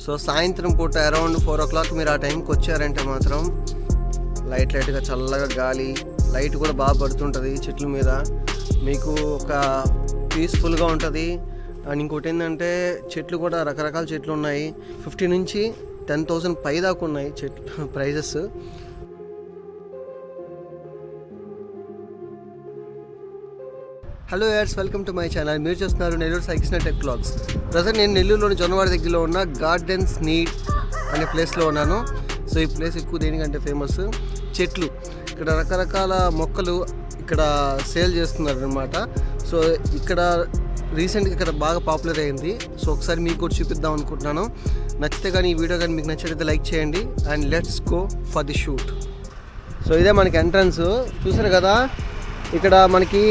So సాయంత్రం పూట around 4 o'clock మీరు ఆ టైంకి వచ్చారంటే మాత్రం లైట్గా చల్లగా గాలి, లైట్ కూడా బాగా పడుతుంటుంది చెట్ల మీద, మీకు ఒక పీస్ఫుల్గా ఉంటుంది. అండ్ ఇంకోటి ఏంటంటే చెట్లు కూడా రకరకాల చెట్లు ఉన్నాయి. 50 నుంచి 10,000 పై దాకా ఉన్నాయి చెట్లు ప్రైజెస్. హలో యార్స్, వెల్కమ్ టు మై ఛానల్. మీరు చూస్తున్నారు Nellore cycles tech vlogs. Present నేను నెల్లూరులోని జొన్నవాడ దగ్గరలో ఉన్న గార్డెన్స్ నీడ్ అనే ప్లేస్లో ఉన్నాను. సో ఈ ప్లేస్ ఎక్కువ దేనికంటే ఫేమస్ చెట్లు. ఇక్కడ రకరకాల మొక్కలు ఇక్కడ సేల్ చేస్తున్నారు అనమాట. సో ఇక్కడ రీసెంట్గా ఇక్కడ బాగా పాపులర్ అయింది. సో ఒకసారి మీకు కూడా చూపిద్దాం అనుకుంటున్నాను. నచ్చితే కానీ ఈ వీడియో కానీ మీకు నచ్చితే లైక్ చేయండి and let's go for the shoot. So ఇదే మనకి ఎంట్రన్స్, చూసారు కదా. ఇక్కడ మనకి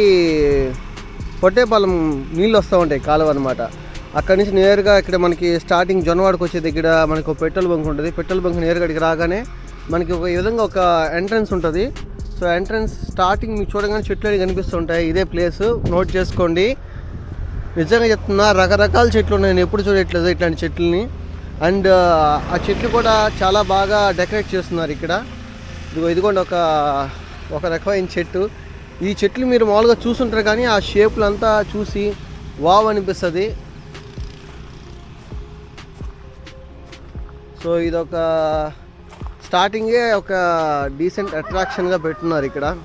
పొట్టేపాలెం నీళ్ళు వస్తూ ఉంటాయి, కాలువ అనమాట. అక్కడి నుంచి నేరుగా ఇక్కడ మనకి స్టార్టింగ్ జొన్నవాడకు వచ్చే దగ్గర మనకి ఒక పెట్రోల్ బంక్ ఉంటుంది. పెట్రోల్ బంక్ నేరుగా ఇక్కడికి రాగానే మనకి ఈ విధంగా ఒక ఎంట్రన్స్ ఉంటుంది. సో ఎంట్రన్స్ స్టార్టింగ్ మీకు చూడగానే చెట్లు అనేవి కనిపిస్తుంటాయి. ఇదే ప్లేస్, నోట్ చేసుకోండి. నిజంగా చెప్తున్నా, రకరకాల చెట్లు ఉన్నాయి, నేను ఎప్పుడు చూడట్లేదు ఇట్లాంటి చెట్లని. అండ్ ఆ చెట్లు కూడా చాలా బాగా డెకరేట్ చేస్తున్నారు ఇక్కడ. ఇదిగోండి ఒక రకమైన చెట్టు. ఈ చెట్లు మీరు మామూలుగా చూస్తుంటారు కానీ ఆ షేపులు అంతా చూసి వావ్ అనిపిస్తుంది. సో ఇదొక స్టార్టింగే ఒక డీసెంట్ అట్రాక్షన్గా పెట్టున్నారు ఇక్కడ.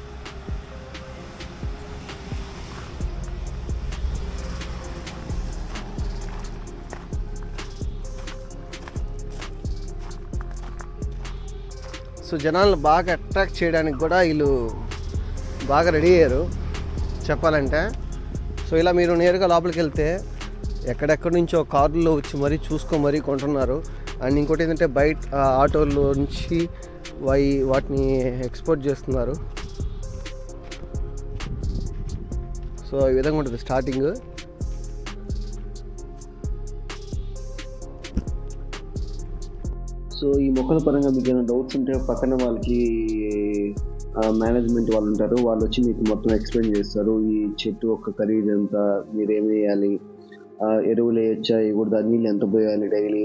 సో జనాలను బాగా అట్రాక్ట్ చేయడానికి కూడా వీళ్ళు బాగా రెడీ అయ్యారు చెప్పాలంటే. సో ఇలా మీరు నేరుగా లోపలికి వెళ్తే ఎక్కడెక్కడి నుంచో కార్లో వచ్చి మరీ మరీ కొంటున్నారు. అండ్ ఇంకోటి ఏంటంటే బయట ఆటోలో నుంచి వాటిని ఎక్స్పోర్ట్ చేస్తున్నారు. సో ఈ విధంగా ఉంటుంది స్టార్టింగ్. సో ఈ మొక్కల పరంగా మీకు ఏమైనా డౌట్స్ ఉంటే పక్కన వాళ్ళకి మేనేజ్మెంట్ వాళ్ళు ఉంటారు, వాళ్ళు వచ్చి మీకు మొత్తం ఎక్స్ప్లెయిన్ చేస్తారు. ఈ చెట్టు ఒక ఖరీదు ఎంత, మీరు ఏమి వేయాలి, ఎరువులు వేయచ్చా, వేయకూడదా, నీళ్ళు ఎంత పోయాలి డైలీ.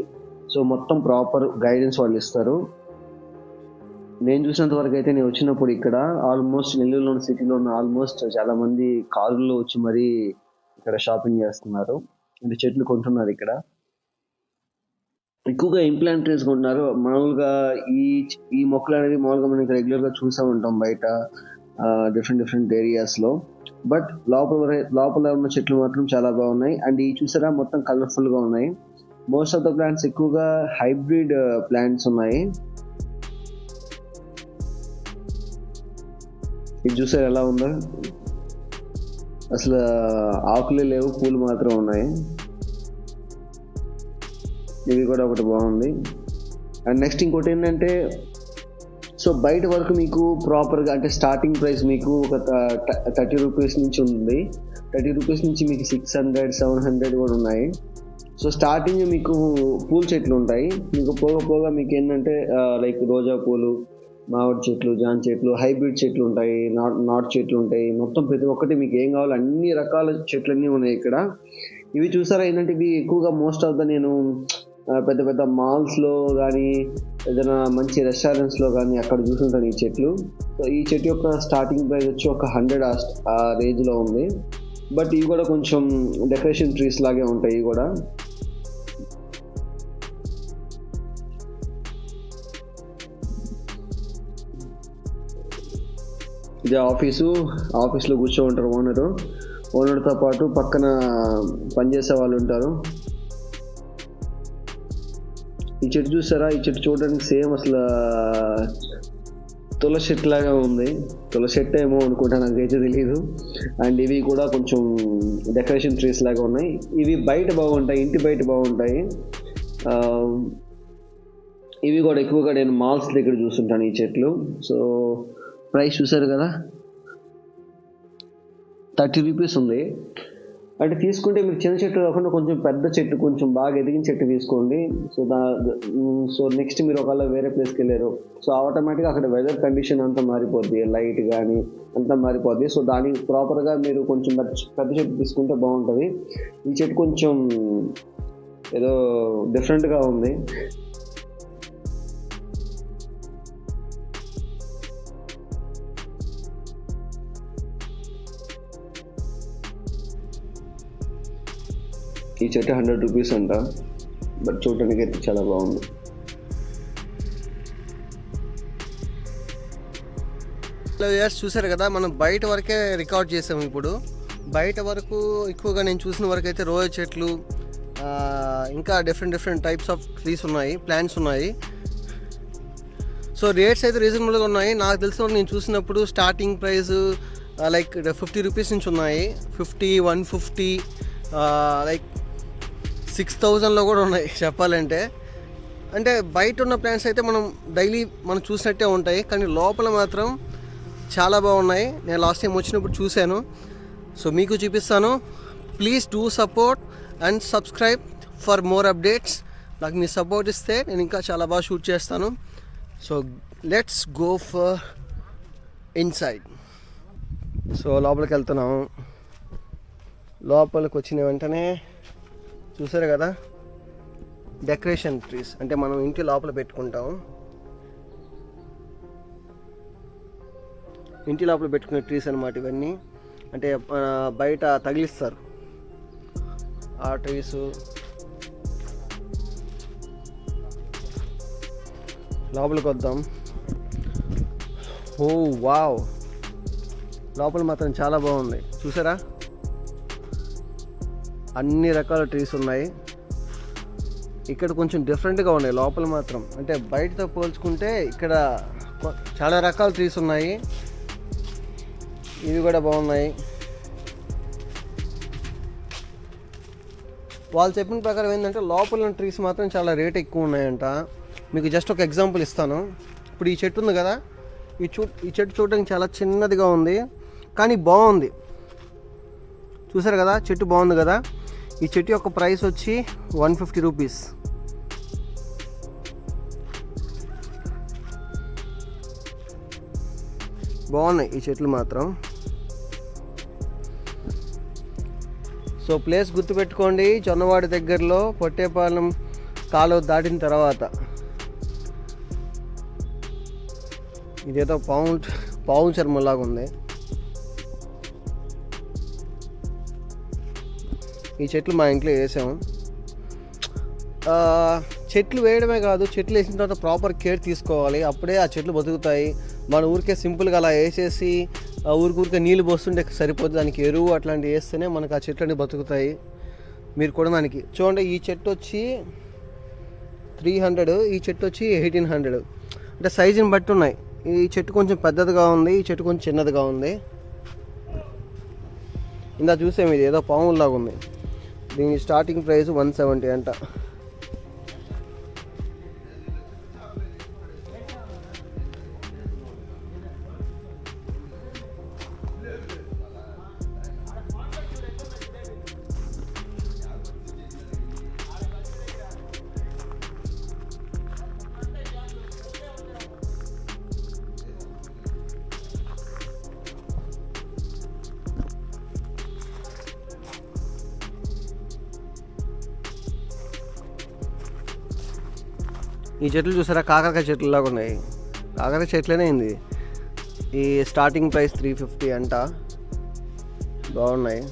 సో మొత్తం ప్రాపర్ గైడెన్స్ వాళ్ళు ఇస్తారు. నేను చూసినంత వరకు అయితే నేను వచ్చినప్పుడు ఇక్కడ ఆల్మోస్ట్ నెల్లూరులోని సిటీలో ఉన్న ఆల్మోస్ట్ చాలా మంది కారులో వచ్చి మరీ ఇక్కడ షాపింగ్ చేస్తున్నారు, అంటే చెట్లు కొంటున్నారు. ఇక్కడ ఎక్కువగా ఇంప్లాంట్ ట్రీస్ కొంటున్నారు. మామూలుగా ఈ మొక్కలు అనేది మామూలుగా మనకి రెగ్యులర్గా చూస్తూ ఉంటాం బయట డిఫరెంట్ ఏరియాస్లో. బట్ లోపల ఉన్న చెట్లు మాత్రం చాలా బాగున్నాయి. అండ్ ఈ చూసారా మొత్తం కలర్ఫుల్గా ఉన్నాయి. మోస్ట్ ఆఫ్ ద ప్లాంట్స్ ఎక్కువగా హైబ్రిడ్ ప్లాంట్స్ ఉన్నాయి. ఇది చూసారు ఎలా ఉందో, అసలు ఆకులే లేవు, పూలు మాత్రం ఉన్నాయి. ఇవి కూడా ఒకటి బాగుంది. అండ్ నెక్స్ట్ ఇంకోటి ఏంటంటే, సో బయట వరకు మీకు ప్రాపర్గా అంటే స్టార్టింగ్ ప్రైస్ మీకు ఒక 30 రూపీస్ నుంచి ఉంది. 30 రూపీస్ నుంచి మీకు 600, 700 కూడా ఉన్నాయి. సో స్టార్టింగ్ మీకు పూల చెట్లు ఉంటాయి. మీకు పోగా మీకు ఏంటంటే లైక్ రోజా పూలు, మామిడి చెట్లు, జాన్ చెట్లు, హైబ్రిడ్ చెట్లు ఉంటాయి, నాట్ చెట్లు ఉంటాయి. మొత్తం ప్రతి ఒక్కటి మీకు ఏం కావాలో అన్ని రకాల చెట్లు అన్నీ ఉన్నాయి ఇక్కడ. ఇవి చూసారా ఏంటంటే ఇవి ఎక్కువగా మోస్ట్ ఆఫ్ ద నేను పెద్ద పెద్ద మాల్స్లో కానీ ఏదైనా మంచి రెస్టారెంట్స్లో కానీ అక్కడ చూసుంటాను ఈ చెట్లు. సో ఈ చెట్టు యొక్క స్టార్టింగ్ ప్రైస్ వచ్చి ఒక 100 ఆ రేంజ్లో ఉంది. బట్ ఇవి కూడా కొంచెం డెకరేషన్ ట్రీస్ లాగే ఉంటాయి. ఇవి కూడా ఇది ఆఫీస్లో కూర్చో ఉంటారు ఓనర్తో పాటు పక్కన పనిచేసే వాళ్ళు ఉంటారు. ఈ చెట్టు చూసారా, ఈ చెట్టు చూడడానికి సేమ్ అసలు తులసి చెట్టు లాగా ఉంది. తులసి చెట్టు ఏమో అనుకుంటా, నాకైతే తెలియదు. అండ్ ఇవి కూడా కొంచెం డెకరేషన్ ట్రీస్ లాగా ఉన్నాయి. ఇవి బయట బాగుంటాయి, ఇంటి బయట బాగుంటాయి. ఇవి కూడా ఎక్కువగా నేను మాల్స్ దగ్గర చూస్తుంటాను ఈ చెట్లు. సో ప్రైస్ చూసారు కదా, 30 రూపీస్ ఉంది. అంటే తీసుకుంటే మీరు చిన్న చెట్టు కాకుండా కొంచెం పెద్ద చెట్టు, కొంచెం బాగా ఎదిగిన చెట్టు తీసుకోండి. సో నెక్స్ట్ మీరు ఒకవేళ వేరే ప్లేస్కి వెళ్ళారు, సో ఆటోమేటిక్గా అక్కడ వెదర్ కండిషన్ అంతా మారిపోద్ది, లైట్ కానీ అంతా మారిపోద్ది. సో దానికి ప్రాపర్గా మీరు కొంచెం పెద్ద చెట్టు తీసుకుంటే బాగుంటుంది. ఈ చెట్టు కొంచెం ఏదో డిఫరెంట్గా ఉంది. ఈ చెట్టు 100 రూపీస్ అంట, బట్ చూడటానికి అయితే చాలా బాగుంది. చూసారు కదా, మనం బయట వరకే రికార్డ్ చేసాము. ఇప్పుడు బయట వరకు ఎక్కువగా నేను చూసిన వరకు అయితే రోయ చెట్లు, ఇంకా డిఫరెంట్ టైప్స్ ఆఫ్ ట్రీస్ ఉన్నాయి, ప్లాంట్స్ ఉన్నాయి. సో రేట్స్ అయితే రీజనబుల్గా ఉన్నాయి. నాకు తెలిసిన నేను చూసినప్పుడు స్టార్టింగ్ ప్రైస్ లైక్ 50 రూపీస్ నుంచి ఉన్నాయి. 50, 150, లైక్ 6000లో కూడా ఉన్నాయి చెప్పాలంటే. అంటే బయట ఉన్న ప్లాంట్స్ అయితే డైలీ మనం చూసినట్టే ఉంటాయి, కానీ లోపల మాత్రం చాలా బాగున్నాయి. నేను లాస్ట్ టైం వచ్చినప్పుడు చూశాను, సో మీకు చూపిస్తాను. Please do support and subscribe for more updates. నాకు మీ సపోర్ట్ ఇస్తే నేను ఇంకా చాలా బాగా షూట్ చేస్తాను. So let's go for inside. So లోపలికి వెళ్తున్నాము. లోపలికి వచ్చిన వెంటనే చూసారు కదా, డెకరేషన్ ట్రీస్, అంటే మనం ఇంటి లోపల పెట్టుకుంటాం. ఇంటి లోపల పెట్టుకునే ట్రీస్ అన్నమాట ఇవన్నీ. అంటే బయట తగిలిస్తారు ఆ ట్రీస్. లోపలికి వద్దాం. ఓ వావ్, లోపల మాత్రం చాలా బాగుంది. చూసారా, అన్ని రకాల ట్రీస్ ఉన్నాయి. ఇక్కడ కొంచెం డిఫరెంట్గా ఉన్నాయి లోపల మాత్రం. అంటే బయటతో పోల్చుకుంటే ఇక్కడ చాలా రకాల ట్రీస్ ఉన్నాయి. ఇవి కూడా బాగున్నాయి. వాళ్ళు చెప్పిన ప్రకారం ఏంటంటే లోపల ఉన్న ట్రీస్ మాత్రం చాలా రేట్ ఎక్కువ ఉన్నాయంట. మీకు జస్ట్ ఒక ఎగ్జాంపుల్ ఇస్తాను. ఇప్పుడు ఈ చెట్టు ఉంది కదా, ఈ చెట్టు చూడడానికి చాలా చిన్నదిగా ఉంది, కానీ బాగుంది. చూసారు కదా, చెట్టు బాగుంది కదా. ఈ చెట్టు యొక్క ప్రైస్ వచ్చి 150 రూపీస్. బాగున్నాయి ఈ చెట్లు మాత్రం. సో ప్లేస్ గుర్తుపెట్టుకోండి, జొన్నవాడి దగ్గరలో పొట్టేపాలెం కాలువ దాటిన తర్వాత. ఇదేదో పావు చర్మలాగా ఉంది. ఈ చెట్లు మా ఇంట్లో వేసాము. చెట్లు వేయడమే కాదు, చెట్లు వేసిన తర్వాత ప్రాపర్ కేర్ తీసుకోవాలి, అప్పుడే ఆ చెట్లు బతుకుతాయి. మన ఊరికే సింపుల్గా అలా వేసేసి ఊరికే నీళ్ళు పోస్తుంటే సరిపోతుంది. దానికి ఎరువు అట్లాంటివి వేస్తేనే మనకు ఆ చెట్లన్నీ బతుకుతాయి. మీరు కూడా దానికి చూడండి, ఈ చెట్టు వచ్చి 300, ఈ చెట్టు వచ్చి 1800. అంటే సైజుని బట్టి ఉన్నాయి. ఈ చెట్టు కొంచెం పెద్దదిగా ఉంది, ఈ చెట్టు కొంచెం చిన్నదిగా ఉంది. ఇందా చూసాము, ఇది ఏదో పాములాగా ఉంది. దీని స్టార్టింగ్ ప్రైస్ 170 అంట. ఈ చెట్లు చూసారా, కాకరకాయ చెట్లులాగా ఉన్నాయి. కాకరకాయ చెట్లనే అయింది. ఈ స్టార్టింగ్ ప్రైస్ 350 అంట. బాగున్నాయి.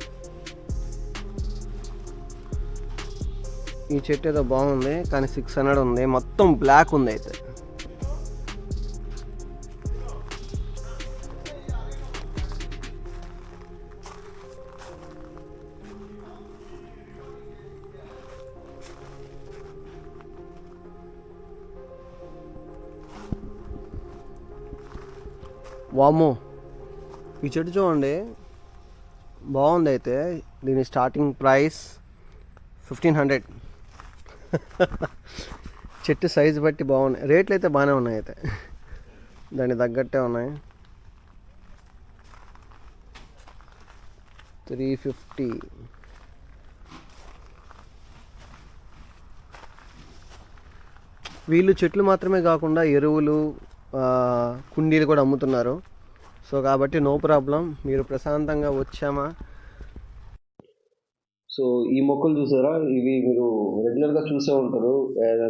ఈ చెట్టు ఏదో బాగుంది, కానీ 600 ఉంది. మొత్తం బ్లాక్ ఉంది. అయితే వామో, ఈ చెట్టు చూడండి బాగుంది. అయితే దీని స్టార్టింగ్ ప్రైస్ 1500. చెట్టు సైజు బట్టి బాగున్నాయి. రేట్లు అయితే బాగానే ఉన్నాయి. అయితే దానికి తగ్గట్టే ఉన్నాయి. 350. వీళ్ళు చెట్లు మాత్రమే కాకుండా ఎరువులు, కుండీలు కూడా అమ్ముతున్నారు. సో కాబట్టి నో ప్రాబ్లం, మీరు ప్రశాంతంగా వచ్చామా. సో సో ఈ మొక్కలు చూసారా, ఇవి మీరు రెగ్యులర్గా చూసే ఉంటారు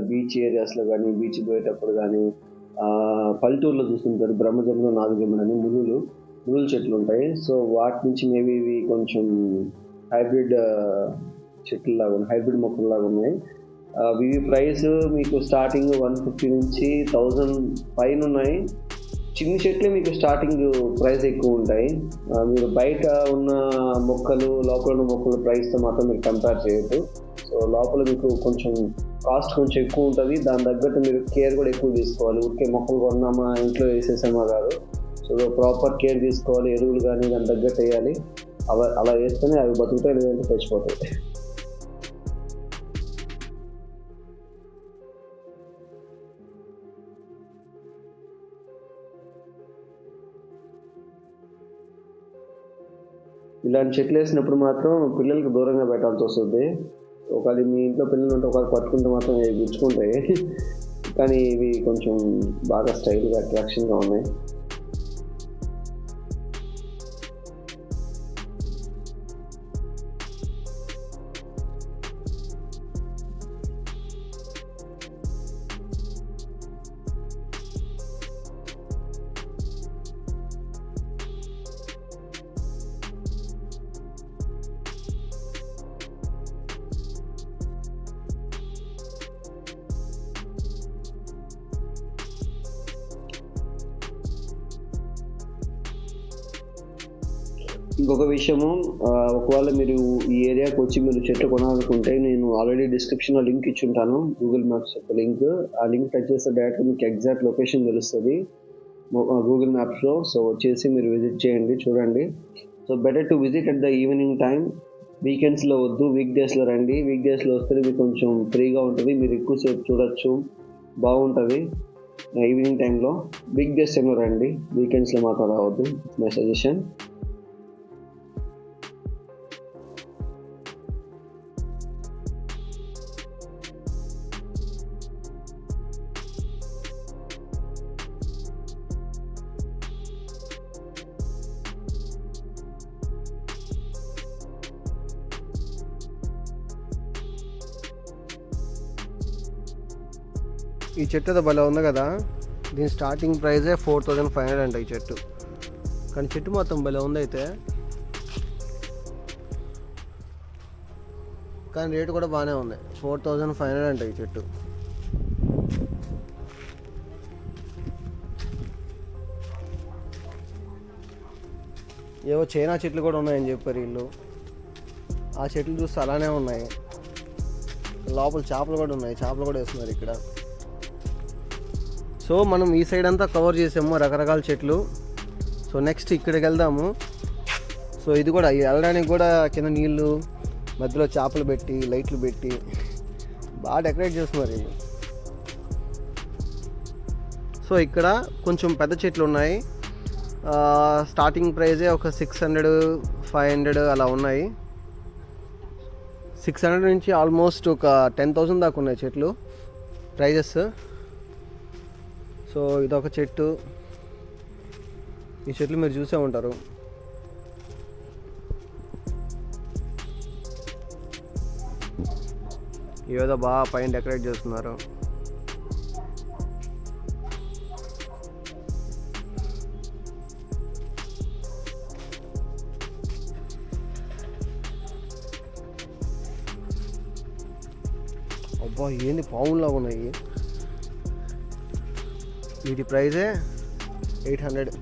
బీచ్ ఏరియాస్లో కానీ, బీచ్ పోయేటప్పుడు కానీ, పల్లెటూరులో చూస్తుంటారు. బ్రహ్మజములు, నాగజములు అని మునులు చెట్లు ఉంటాయి. సో వాటి నుంచి మేబీ ఇవి కొంచెం హైబ్రిడ్ చెట్లు లాగా ఉన్నాయి, హైబ్రిడ్ మొక్కలు లాగా ఉన్నాయి. ఇవి ప్రైస్ మీకు స్టార్టింగ్ 150 నుంచి 1000 పైన ఉన్నాయి. చిన్న చెట్లే మీకు స్టార్టింగ్ ప్రైస్ ఎక్కువ ఉంటాయి. మీరు బయట ఉన్న మొక్కలు, లోపల ఉన్న మొక్కల ప్రైస్తో మాత్రం మీరు కంపేర్ చేయొద్దు. సో లోపల మీకు కొంచెం కాస్ట్ కొంచెం ఎక్కువ ఉంటుంది. దాని తగ్గట్టు మీరు కేర్ కూడా ఎక్కువ తీసుకోవాలి. ఊరికే మొక్కలు కొన్నామా ఇంట్లో వేసేసామా కాదు. సో ప్రాపర్ కేర్ తీసుకోవాలి. ఎరువులు కానీ దాని తగ్గట్టు వేయాలి. అలా వేస్తేనే అవి బతుకుతాయి, లేదంటే చచ్చిపోతాయి. ఇలాంటి చెట్లు వేసినప్పుడు మాత్రం పిల్లలకి దూరంగా పెట్టాల్సి వస్తుంది. ఒకవేళ మీ ఇంట్లో పిల్లలు ఉంటే ఒకవేళ పట్టుకుంటే మాత్రం ఇవి గుచ్చుకుంటాయి. కానీ ఇవి కొంచెం బాగా స్టైల్గా అట్రాక్షన్గా ఉన్నాయి. ఇంకొక విషయము, ఒకవేళ మీరు ఈ ఏరియాకి వచ్చి మీరు చెట్లు కొనాలనుకుంటే నేను ఆల్రెడీ డిస్క్రిప్షన్లో లింక్ ఇచ్చి ఉంటాను, గూగుల్ మ్యాప్స్ యొక్క లింక్. ఆ లింక్ టచ్ చేస్తే డైరెక్ట్గా మీకు ఎగ్జాక్ట్ లొకేషన్ తెలుస్తుంది గూగుల్ మ్యాప్స్లో. సో వచ్చేసి మీరు విజిట్ చేయండి, చూడండి. So better to visit at the evening time. వీకెండ్స్లో వద్దు, వీక్ డేస్లో రండి. వీక్ డేస్లో వస్తే మీకు కొంచెం ఫ్రీగా ఉంటుంది, మీరు ఎక్కువసేపు చూడొచ్చు, బాగుంటుంది ఈవినింగ్ టైంలో. వీక్ డేస్ టైంలో రండి, వీకెండ్స్లో మాత్రం రావద్దు. My suggestion. ఈ చెట్టు ఏదో భలే ఉంది కదా. దీని స్టార్టింగ్ ప్రైజే 4500 అంట ఈ చెట్టు. కానీ చెట్టు మొత్తం భలే ఉంది అయితే. కానీ రేటు కూడా బాగానే ఉంది, 4500 అంట ఈ చెట్టు. ఏవో చైనా చెట్లు కూడా ఉన్నాయని చెప్పారు వీళ్ళు. ఆ చెట్లు చూస్తే అలానే ఉన్నాయి. లోపల చేపలు కూడా ఉన్నాయి, చేపలు కూడా వేస్తున్నారు ఇక్కడ. సో మనం ఈ సైడ్ అంతా కవర్ చేసాము, రకరకాల చెట్లు. సో నెక్స్ట్ ఇక్కడికి వెళ్దాము. సో ఇది కూడా వెళ్ళడానికి కూడా కింద నీళ్ళు, మధ్యలో చేపలు పెట్టి, లైట్లు పెట్టి బాగా డెకరేట్ చేస్తున్నారు వీళ్ళు. సో ఇక్కడ కొంచెం పెద్ద చెట్లు ఉన్నాయి. స్టార్టింగ్ ప్రైజే ఒక 600, 500 అలా ఉన్నాయి. 600 నుంచి ఆల్మోస్ట్ ఒక 10,000 దాకా ఉన్నాయి చెట్లు ప్రైజెస్. సో ఇదొక చెట్టు. ఈ చెట్లు మీరు చూసే ఉంటారు. ఏదో బాగా పైన డెకరేట్ చేస్తున్నారు. అబ్బా ఏంది పావుల్లాగా ఉన్నాయి. వీటి ప్రైజే 800.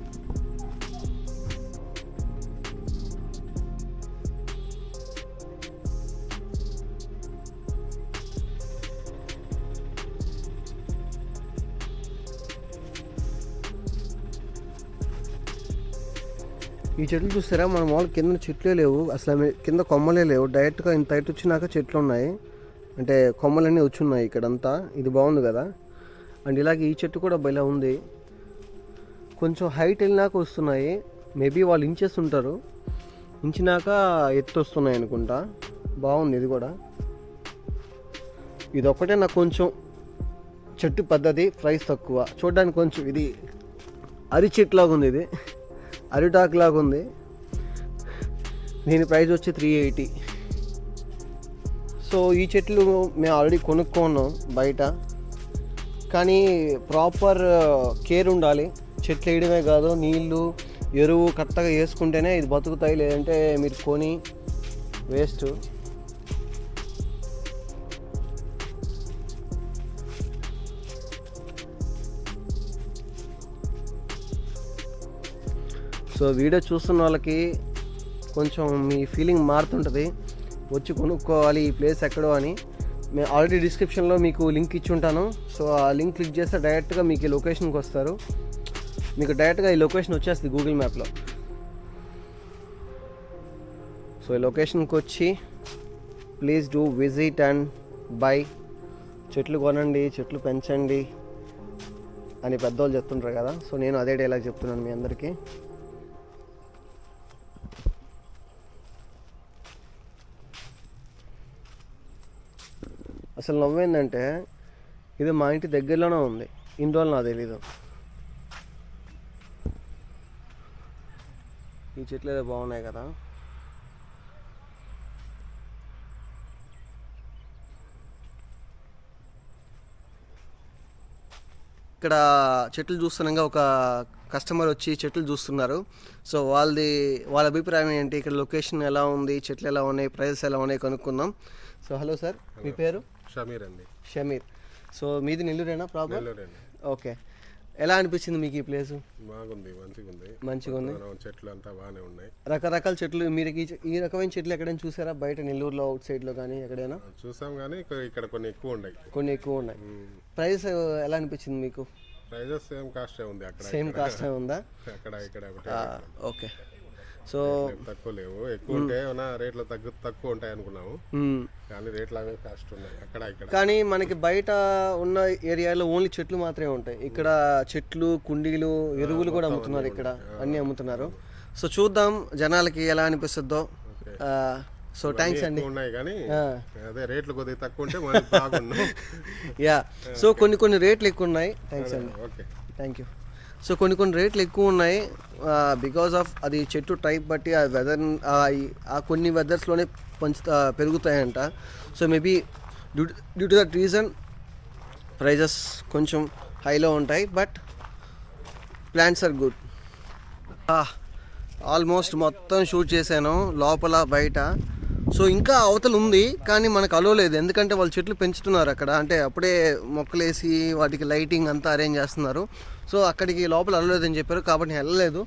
ఈ చెట్లు చూస్తారా, మన వాళ్ళు కింద చెట్లే లేవు అసలు, కింద కొమ్మలే లేవు. డైరెక్ట్గా ఇంత హైట్ వచ్చినాక చెట్లు ఉన్నాయి, అంటే కొమ్మలన్నీ వచ్చున్నాయి ఇక్కడంతా. ఇది బాగుంది కదా. అండ్ ఇలాగే ఈ చెట్టు కూడా భలే ఉంది. కొంచెం హైట్ వెళ్ళినాక వస్తున్నాయి. మేబీ వాళ్ళు ఇంచేస్తుంటారు, ఇంచినాక ఎత్తు వస్తున్నాయి అనుకుంటా. బాగుంది ఇది కూడా. ఇది ఒక్కటే నాకు కొంచెం చెట్టు పెద్దది, ప్రైస్ తక్కువ. చూడడానికి కొంచెం ఇది అరి చెట్టులాగా ఉంది, ఇది అరిటాకు లాగా ఉంది. దీని ప్రైస్ వచ్చి 380. సో ఈ చెట్లు మేము ఆల్రెడీ కొనుక్కున్నాం బయట, కానీ ప్రాపర్ కేర్ ఉండాలి. చెట్లు వేయడమే కాదు, నీళ్ళు ఎరువు కరెక్ట్గా వేసుకుంటేనే ఇది బతుకుతాయి, లేదంటే మీరు కొని వేస్ట్. సో వీడియో చూస్తున్న వాళ్ళకి కొంచెం మీ ఫీలింగ్ మారుతుంటుంది, వచ్చి కొనుక్కోవాలి ఈ ప్లేస్ ఎక్కడో అని. మేము ఆల్రెడీ డిస్క్రిప్షన్లో మీకు లింక్ ఇచ్చి ఉంటాను. సో ఆ లింక్ క్లిక్ చేస్తే డైరెక్ట్గా మీకు ఈ లొకేషన్కి వస్తారు. మీకు డైరెక్ట్గా ఈ లొకేషన్ వచ్చేస్తుంది గూగుల్ మ్యాప్లో. సో ఈ లొకేషన్కి వచ్చి please do visit and by. చెట్లు కొనండి, చెట్లు పెంచండి అని పెద్దవాళ్ళు చెప్తుంటారు కదా. సో నేను అదే డైలాగ్ చెప్తున్నాను మీ అందరికీ. అసలు నవ్వేందంటే ఇది మా ఇంటి దగ్గరలోనే ఉంది, ఇన్ని రోజులు నాకు తెలీదు. ఈ చెట్లు ఏదో బాగున్నాయి కదా. ఇక్కడ చెట్లు చూస్తున్నాగా ఒక కస్టమర్ వచ్చి చెట్లు చూస్తున్నారు. సో వాళ్ళ అభిప్రాయం ఏంటి, ఇక్కడ లొకేషన్ ఎలా ఉంది, చెట్లు ఎలా ఉన్నాయి, ప్రైజెస్ ఎలా ఉన్నాయి కనుక్కుందాం. సో హలో సార్, మీ పేరు? షమీర్ అండి. షమీర్. సో మీది నెల్లూరేనా ప్రాబ్లం? నెల్లూరండి. ఓకే. ఎలా అనిపించింది మీకు ఈ ప్లేసు? బాగుంది, మంచిగా ఉంది. చెట్లు అంతా బాగానే ఉన్నాయి, రకరకాల చెట్లు. మీరు ఈ రకమైన చెట్లు ఎక్కడైనా చూసారా బయట నెల్లూరులో అవుట్ సైడ్లో కానీ ఎక్కడైనా? చూసాం కానీ ఇక్కడ కొన్ని ఎక్కువ ఉన్నాయి. ప్రైస్ ఎలా అనిపించింది మీకు? ప్రైజెస్ సేమ్ కాస్ట్ ఉంది, అక్కడ సేమ్ కాస్ట్ ఉందా? ఇక్కడ ఓకే. సో తక్కువ లేవు, ఎక్కువ ఉంటే ఏమైనా రేట్లు తక్కువ ఉంటాయి అనుకున్నాము, కానీ రేట్లు అవే కాస్ట్ ఉన్నాయి ఇక్కడ. కానీ మనకి బయట ఉన్న ఏరియాలో ఓన్లీ చెట్లు మాత్రమే ఉంటాయి. ఇక్కడ చెట్లు, కుండీలు, ఎరువులు కూడా అమ్ముతున్నారు, ఇక్కడ అన్నీ అమ్ముతున్నారు. సో చూద్దాం జనాలకి ఎలా అనిపిస్తుందో. సో థ్యాంక్స్ అండి. ఉన్నాయి కానీ అదే రేట్లు కొద్దిగా తక్కువ ఉంటే బాగున్నాయి. యా, సో కొన్ని రేట్లు ఎక్కువ ఉన్నాయి. థ్యాంక్స్ అండి. Okay, thank you. సో కొన్ని రేట్లు ఎక్కువ ఉన్నాయి బికాజ్ ఆఫ్ అది చెట్టు టైప్ బట్టి ఆ వెదర్, ఆ కొన్ని వెదర్స్లోనే పెరుగుతాయంట. So maybe due to that reason prices కొంచెం హైలో ఉంటాయి, but plants are good. Almost మొత్తం షూట్ చేశాను, లోపల బయట. సో ఇంకా అవతల ఉంది కానీ మనకు అలో లేదు, ఎందుకంటే వాళ్ళు చెట్లు పెంచుతున్నారు అక్కడ. అంటే అప్పుడే మొక్కలేసి వాటికి లైటింగ్ అంతా అరేంజ్ చేస్తున్నారు. సో అక్కడికి లోపల అలలేదని చెప్పారు, కాబట్టి నేను వెళ్ళలేదు.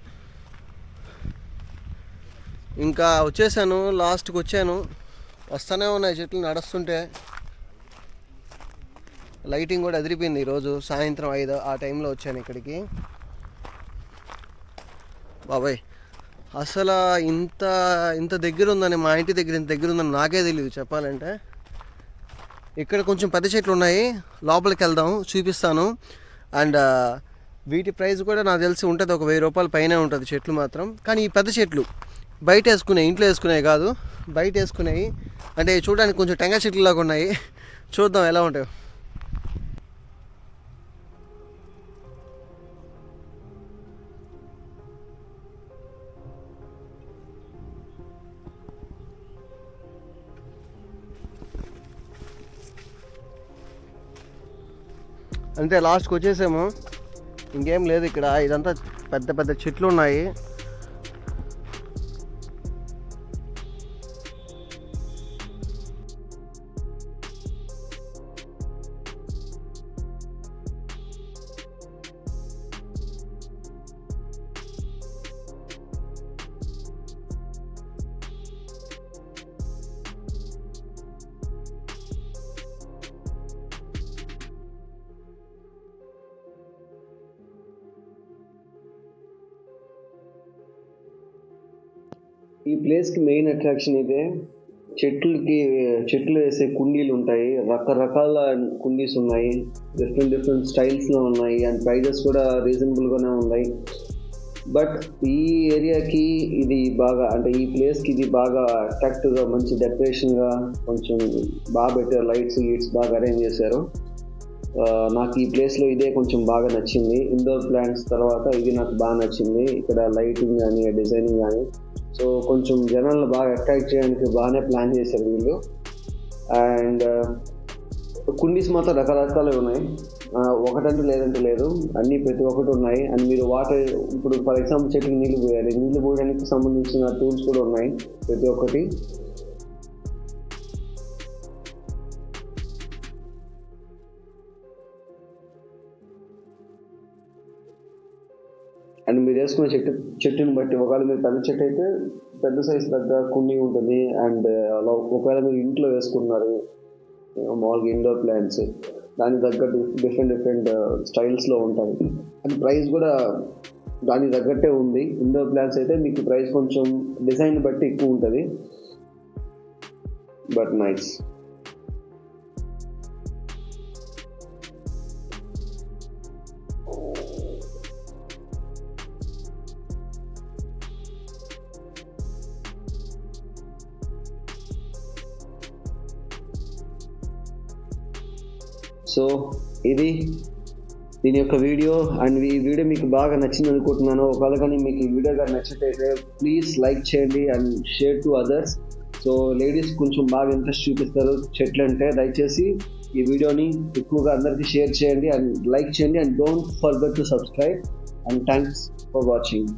ఇంకా వచ్చేసాను, లాస్ట్కి వచ్చాను. వస్తూనే ఉన్నాయి చెట్లు నడుస్తుంటే. లైటింగ్ కూడా అదిరిపోయింది ఈరోజు సాయంత్రం 5 ఆ టైంలో వచ్చాను ఇక్కడికి. బాబాయ్ అసలు ఇంత దగ్గర ఉందని, మా ఇంటి దగ్గర ఇంత దగ్గర ఉందని నాకే తెలియదు చెప్పాలంటే. ఇక్కడ కొంచెం పెద్ద చెట్లు ఉన్నాయి, లోపలికి వెళ్దాం, చూపిస్తాను. అండ్ వీటి ప్రైస్ కూడా నాకు తెలిసి ఉంటుంది, ఒక 1000 రూపాయల పైన ఉంటుంది చెట్లు మాత్రం. కానీ ఈ పెద్ద చెట్లు బయట వేసుకునేవి, ఇంట్లో వేసుకునేవి కాదు, బయట వేసుకునేవి. అంటే చూడడానికి కొంచెం టెంకాయ చెట్లు లాగా ఉన్నాయి. చూద్దాం ఎలా ఉంటాయో. అంతే, లాస్ట్కి వచ్చేసాము. ఇంకేం లేదు ఇక్కడ. ఇదంతా పెద్ద పెద్ద చెట్లు ఉన్నాయి. ఈ ప్లేస్కి మెయిన్ అట్రాక్షన్ ఇదే. చెట్లు వేసే కుండీలు ఉంటాయి, రకరకాల కుండీస్ ఉన్నాయి, డిఫరెంట్ స్టైల్స్లో ఉన్నాయి. అండ్ ప్రైజెస్ కూడా రీజనబుల్గానే ఉన్నాయి. బట్ ఈ ఏరియాకి ఇది బాగా, అంటే ఈ ప్లేస్కి ఇది బాగా అట్రాక్టివ్గా, మంచి డెకరేషన్గా కొంచెం బాగా పెట్టారు. లైట్స్ బాగా అరేంజ్ చేశారు. నాకు ఈ ప్లేస్లో ఇదే కొంచెం బాగా నచ్చింది. ఇండోర్ ప్లాంట్స్ తర్వాత ఇది నాకు బాగా నచ్చింది. ఇక్కడ లైటింగ్ కానీ, డిజైనింగ్ కానీ. సో కొంచెం జనాలను బాగా అట్రాక్ట్ చేయడానికి బాగానే ప్లాన్ చేశారు వీళ్ళు. అండ్ కుండీస్ మాత్రం రకరకాలు ఉన్నాయి, ఒకటంటూ లేదంటే లేదు, అన్నీ ప్రతి ఒక్కటి ఉన్నాయి. అండ్ మీరు వాటర్ ఇప్పుడు ఫర్ ఎగ్జాంపుల్ చెట్టుకి నీళ్ళు పోయాలి, నీళ్ళు పోయడానికి సంబంధించిన టూల్స్ కూడా ఉన్నాయి ప్రతి ఒక్కటి. అండ్ మీరు వేసుకున్న చెట్టుని బట్టి ఒకవేళ మీరు పెద్ద చెట్టు అయితే పెద్ద సైజు తగ్గ కుండీ ఉంటుంది. అండ్ అలా ఒకవేళ మీరు ఇంట్లో వేసుకున్నారు మామూలుగా ఇండోర్ ప్లాంట్స్, దానికి తగ్గట్టు డిఫరెంట్ స్టైల్స్లో ఉంటాయి. అండ్ ప్రైస్ కూడా దానికి తగ్గట్టే ఉంది. ఇండోర్ ప్లాంట్స్ అయితే మీకు ప్రైస్ కొంచెం డిజైన్ బట్టి ఎక్కువ ఉంటుంది, బట్ నైస్. సో ఇది దీని యొక్క వీడియో. అండ్ ఈ వీడియో మీకు బాగా నచ్చింది అనుకుంటున్నాను. ఒకవేళ కానీ మీకు ఈ వీడియో కానీ నచ్చితే ప్లీజ్ లైక్ చేయండి and share to others. So ladies కొంచెం బాగా ఇంట్రెస్ట్ చూపిస్తారు చెట్లు అంటే, దయచేసి ఈ వీడియోని ఎక్కువగా అందరికీ షేర్ చేయండి అండ్ లైక్ చేయండి. And don't forget to subscribe. And thanks for watching.